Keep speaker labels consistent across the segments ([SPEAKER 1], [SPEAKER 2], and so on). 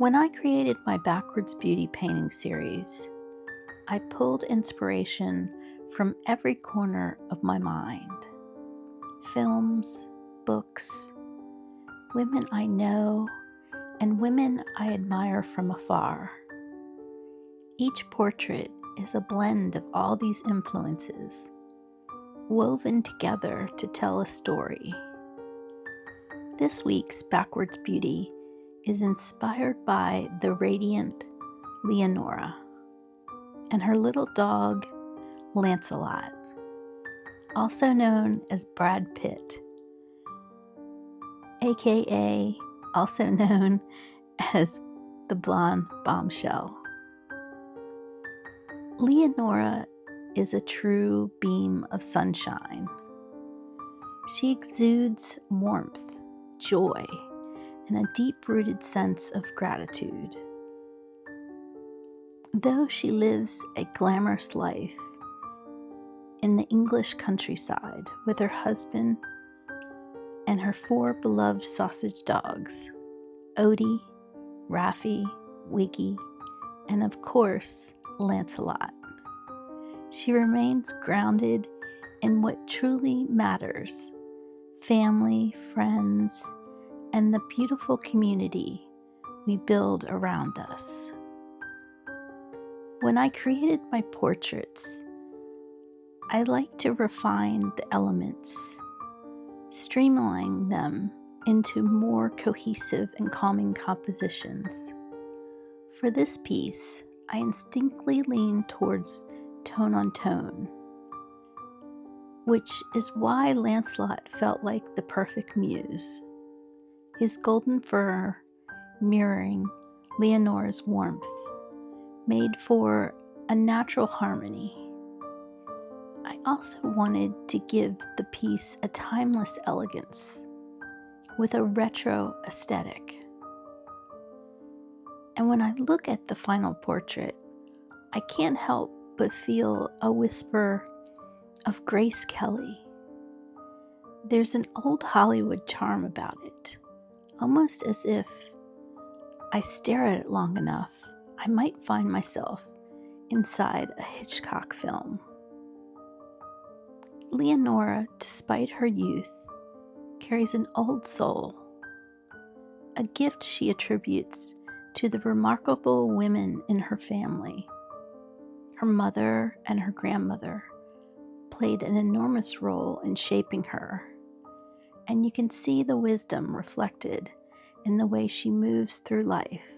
[SPEAKER 1] When I created my Backwards Beauty painting series, I pulled inspiration from every corner of my mind. Films, books, women I know, and women I admire from afar. Each portrait is a blend of all these influences, woven together to tell a story. This week's Backwards Beauty is inspired by the radiant Leonora and her little dog, Lancelot, also known as Brad Pitt, aka also known as the blonde bombshell. Leonora is a true beam of sunshine. She exudes warmth, joy, and a deep-rooted sense of gratitude. Though she lives a glamorous life in the English countryside with her husband and her 4 beloved sausage dogs, Odie, Raffy, Wiggy, and of course, Lancelot, she remains grounded in what truly matters: family, friends, and the beautiful community we build around us. When I created my portraits, I like to refine the elements, streamlining them into more cohesive and calming compositions. For this piece, I instinctively lean towards tone on tone, which is why Lancelot felt like the perfect muse, his golden fur mirroring Leonora's warmth, made for a natural harmony. I also wanted to give the piece a timeless elegance with a retro aesthetic. And when I look at the final portrait, I can't help but feel a whisper of Grace Kelly. There's an old Hollywood charm about it, almost as if I stare at it long enough, I might find myself inside a Hitchcock film. Leonora, despite her youth, carries an old soul, a gift she attributes to the remarkable women in her family. Her mother and her grandmother played an enormous role in shaping her, and you can see the wisdom reflected in the way she moves through life.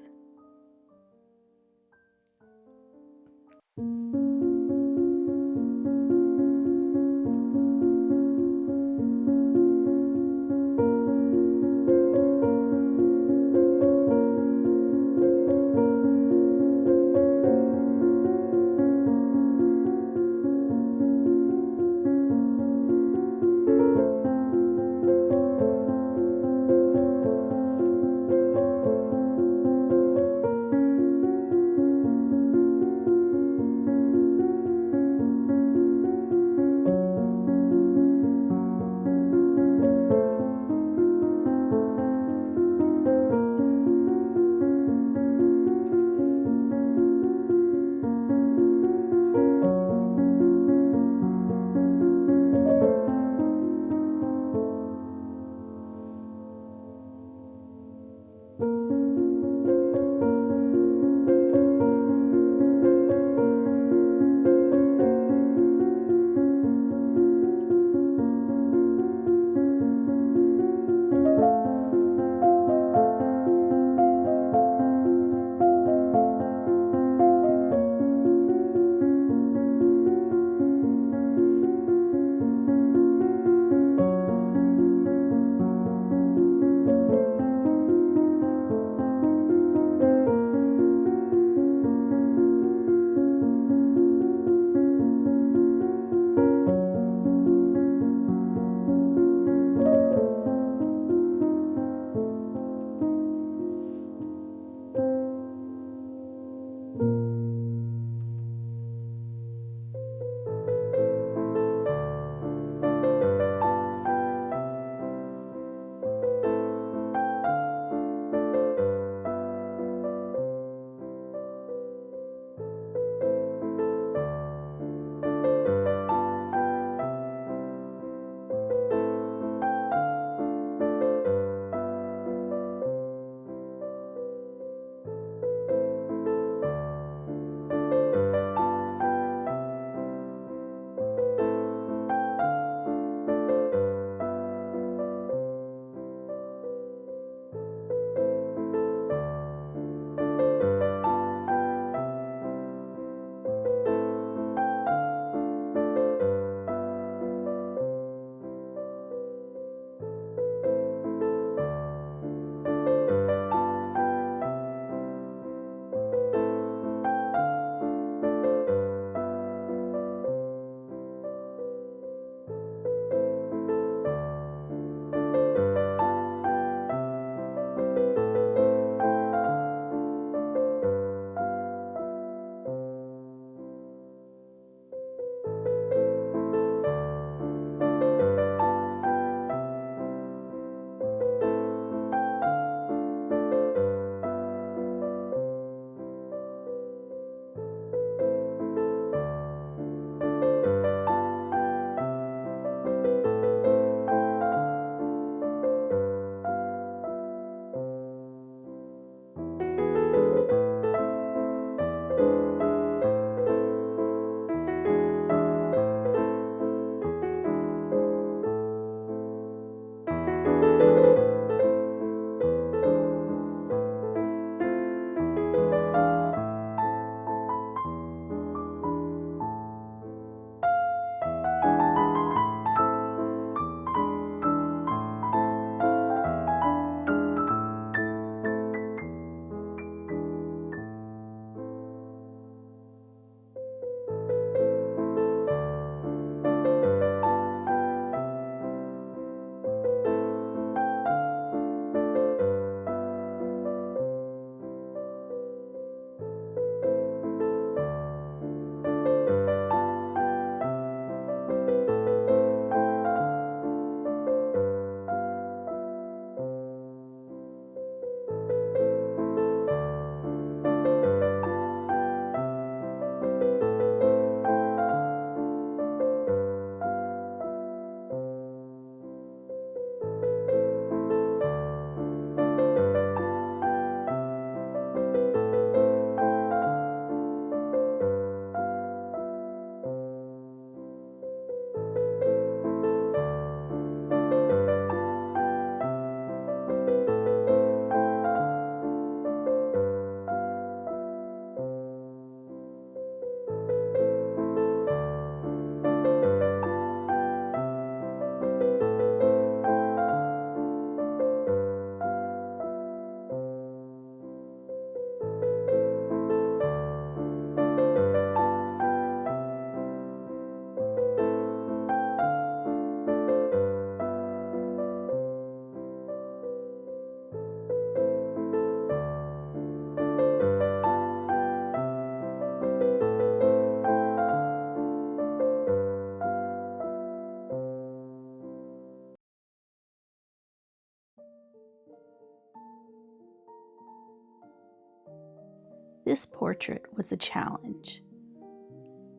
[SPEAKER 1] This portrait was a challenge.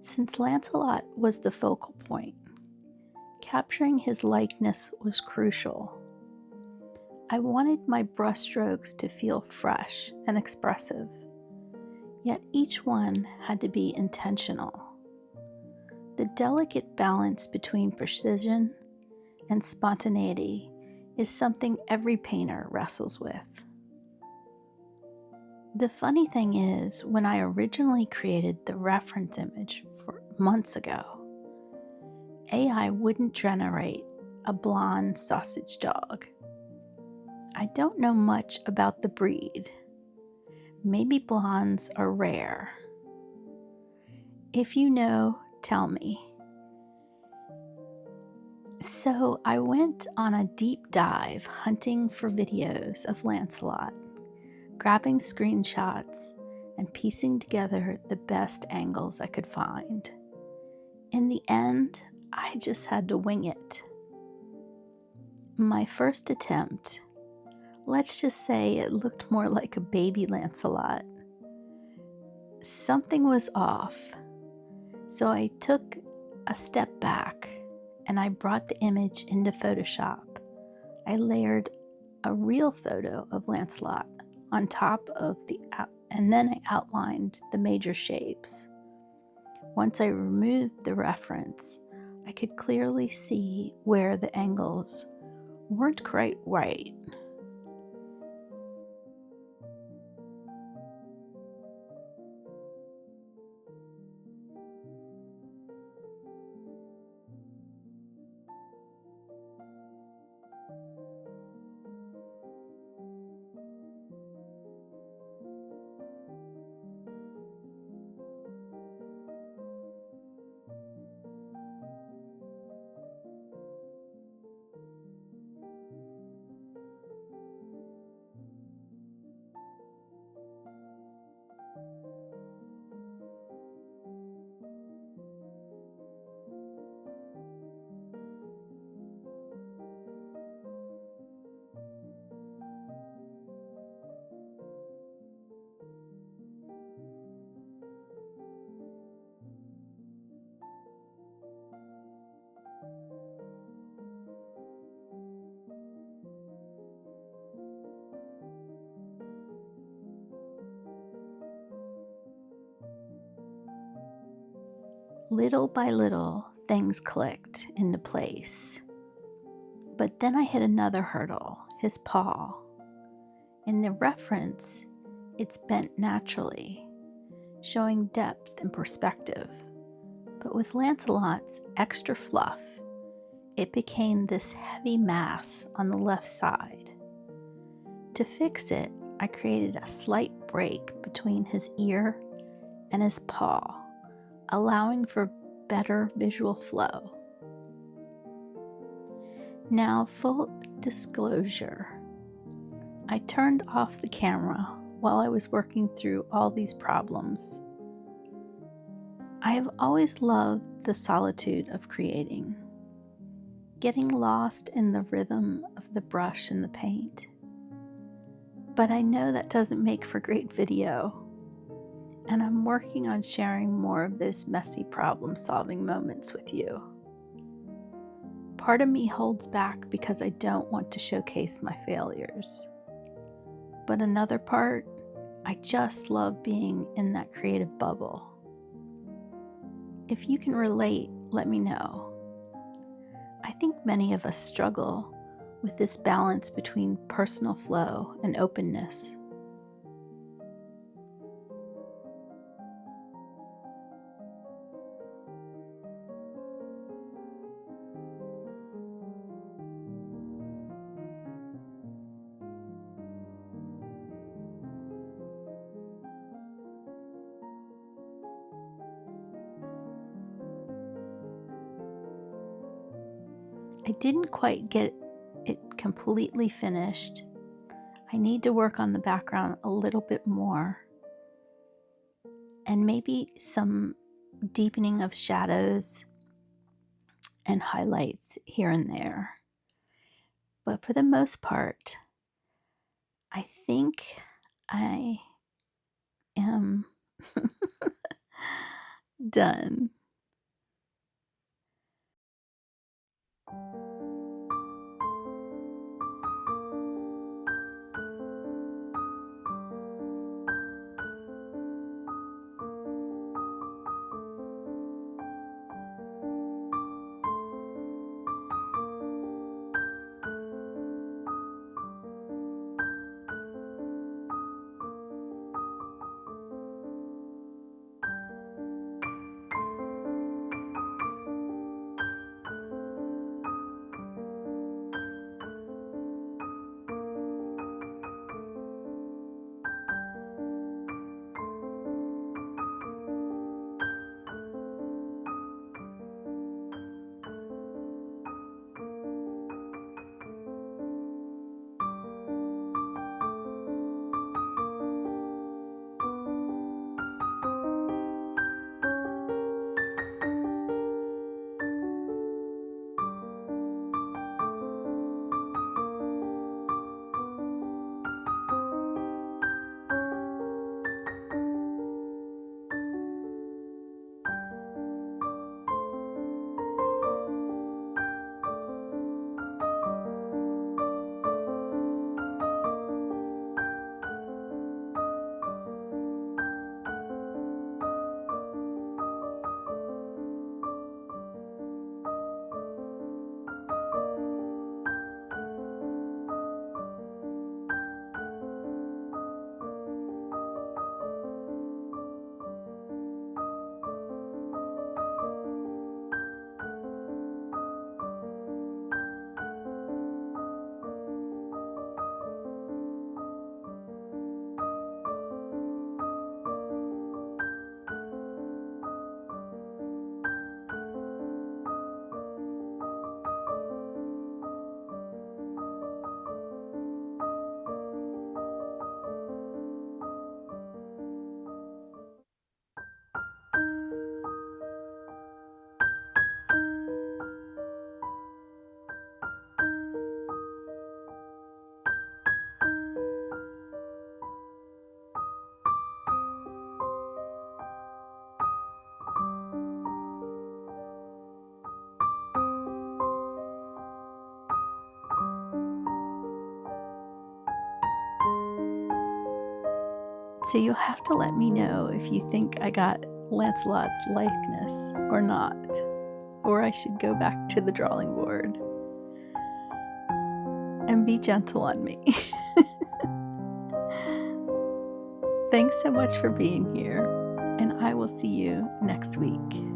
[SPEAKER 1] Since Lancelot was the focal point, capturing his likeness was crucial. I wanted my brushstrokes to feel fresh and expressive, yet each one had to be intentional. The delicate balance between precision and spontaneity is something every painter wrestles with. The funny thing is, when I originally created the reference image months ago, AI wouldn't generate a blonde sausage dog. I don't know much about the breed. Maybe blondes are rare. If you know, tell me. So I went on a deep dive hunting for videos of Lancelot, grabbing screenshots and piecing together the best angles I could find. In the end, I just had to wing it. My first attempt, let's just say it looked more like a baby Lancelot. Something was off, so I took a step back and I brought the image into Photoshop. I layered a real photo of Lancelot on top of and then I outlined the major shapes. Once I removed the reference, I could clearly see where the angles weren't quite right. Little by little, things clicked into place. But then I hit another hurdle, his paw. In the reference, it's bent naturally, showing depth and perspective. But with Lancelot's extra fluff, it became this heavy mass on the left side. To fix it, I created a slight break between his ear and his paw, allowing for better visual flow. Now, full disclosure, I turned off the camera while I was working through all these problems. I have always loved the solitude of creating, getting lost in the rhythm of the brush and the paint. But I know that doesn't make for great video, and I'm working on sharing more of those messy problem-solving moments with you. Part of me holds back because I don't want to showcase my failures. But another part, I just love being in that creative bubble. If you can relate, let me know. I think many of us struggle with this balance between personal flow and openness. I didn't quite get it completely finished. I need to work on the background a little bit more, and maybe some deepening of shadows and highlights here and there. But for the most part, I think I am Done. So you'll have to let me know if you think I got Lancelot's likeness or not, or I should go back to the drawing board. And be gentle on me. Thanks so much for being here, and I will see you next week.